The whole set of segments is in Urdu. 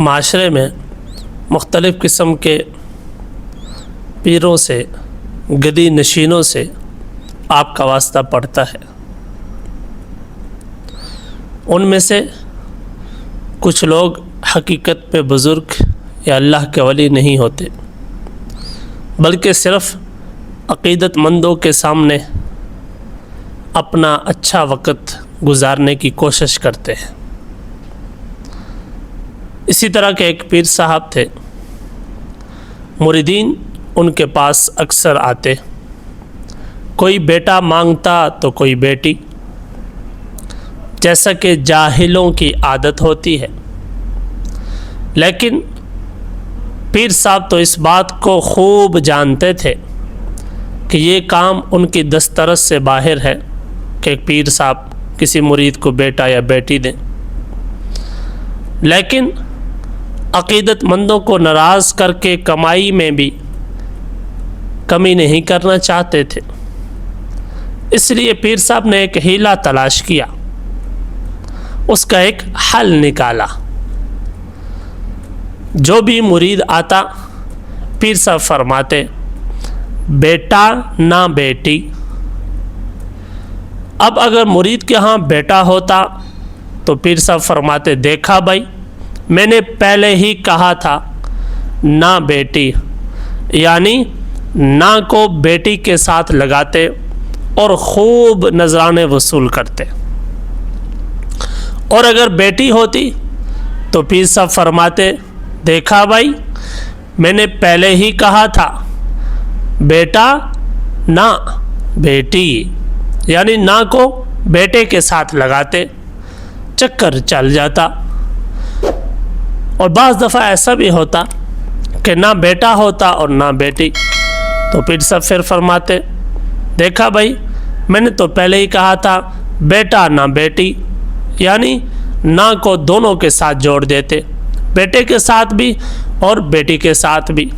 معاشرے میں مختلف قسم کے پیروں سے، گدی نشینوں سے آپ کا واسطہ پڑتا ہے۔ ان میں سے کچھ لوگ حقیقت میں بزرگ یا اللہ کے ولی نہیں ہوتے، بلکہ صرف عقیدت مندوں کے سامنے اپنا اچھا وقت گزارنے کی کوشش کرتے ہیں۔ اسی طرح کے ایک پیر صاحب تھے، مریدین ان کے پاس اکثر آتے، کوئی بیٹا مانگتا تو کوئی بیٹی، جیسا کہ جاہلوں کی عادت ہوتی ہے۔ لیکن پیر صاحب تو اس بات کو خوب جانتے تھے کہ یہ کام ان کی دسترس سے باہر ہے کہ ایک پیر صاحب کسی مرید کو بیٹا یا بیٹی دیں، لیکن عقیدت مندوں کو ناراض کر کے کمائی میں بھی کمی نہیں کرنا چاہتے تھے۔ اس لیے پیر صاحب نے ایک ہیلا تلاش کیا، اس کا ایک حل نکالا۔ جو بھی مرید آتا، پیر صاحب فرماتے بیٹا نہ بیٹی۔ اب اگر مرید کے ہاں بیٹا ہوتا تو پیر صاحب فرماتے دیکھا بھائی، میں نے پہلے ہی کہا تھا نہ بیٹی، یعنی نہ کو بیٹی کے ساتھ لگاتے اور خوب نذرانے وصول کرتے۔ اور اگر بیٹی ہوتی تو پیر صاحب فرماتے دیکھا بھائی، میں نے پہلے ہی کہا تھا بیٹا نہ بیٹی، یعنی نہ کو بیٹے کے ساتھ لگاتے، چکر چل جاتا۔ اور بعض دفعہ ایسا بھی ہوتا کہ نہ بیٹا ہوتا اور نہ بیٹی، تو پیر صاحب پھر فرماتے دیکھا بھائی، میں نے تو پہلے ہی کہا تھا بیٹا نہ بیٹی، یعنی نہ کو دونوں کے ساتھ جوڑ دیتے، بیٹے کے ساتھ بھی اور بیٹی کے ساتھ بھی۔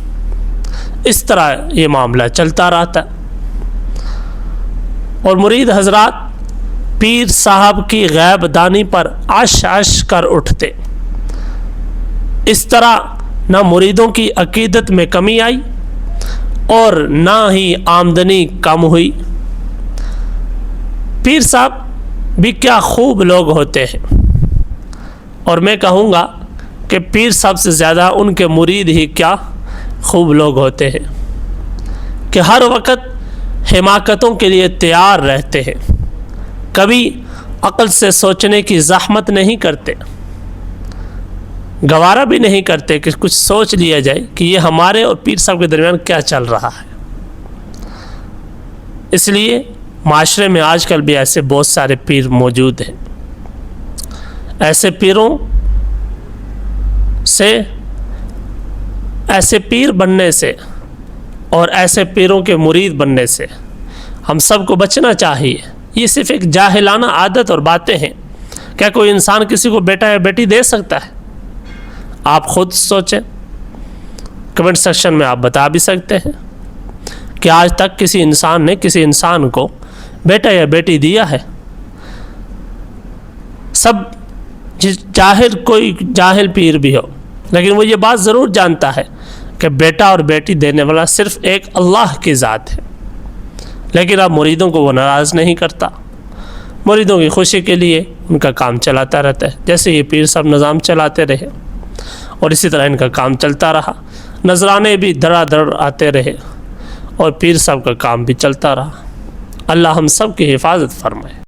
اس طرح یہ معاملہ چلتا رہتا۔ اور مرید حضرات پیر صاحب کی غیب دانی پر عش عش کر اٹھتے۔ اس طرح نہ مریدوں کی عقیدت میں کمی آئی اور نہ ہی آمدنی کم ہوئی۔ پیر صاحب بھی کیا خوب لوگ ہوتے ہیں، اور میں کہوں گا کہ پیر صاحب سے زیادہ ان کے مرید ہی کیا خوب لوگ ہوتے ہیں کہ ہر وقت حماقتوں کے لیے تیار رہتے ہیں، کبھی عقل سے سوچنے کی زحمت نہیں کرتے، گوارا بھی نہیں کرتے کہ کچھ سوچ لیا جائے کہ یہ ہمارے اور پیر صاحب کے درمیان کیا چل رہا ہے۔ اس لیے معاشرے میں آج کل بھی ایسے بہت سارے پیر موجود ہیں۔ ایسے پیروں سے، ایسے پیر بننے سے اور ایسے پیروں کے مرید بننے سے ہم سب کو بچنا چاہیے۔ یہ صرف ایک جاہلانہ عادت اور باتیں ہیں۔ کیا کوئی انسان کسی کو بیٹا یا بیٹی دے سکتا ہے؟ آپ خود سوچیں، کمنٹ سیکشن میں آپ بتا بھی سکتے ہیں کہ آج تک کسی انسان نے کسی انسان کو بیٹا یا بیٹی دیا ہے؟ سب جاہل، کوئی جاہل پیر بھی ہو، لیکن وہ یہ بات ضرور جانتا ہے کہ بیٹا اور بیٹی دینے والا صرف ایک اللہ کی ذات ہے، لیکن اب مریدوں کو وہ ناراض نہیں کرتا۔ مریدوں کی خوشی کے لیے ان کا کام چلاتا رہتا ہے، جیسے یہ پیر صاحب نظام چلاتے رہے اور اسی طرح ان کا کام چلتا رہا، نذرانے بھی دھڑا دھڑ آتے رہے اور پیر صاحب کا کام بھی چلتا رہا۔ اللہ ہم سب کی حفاظت فرمائے۔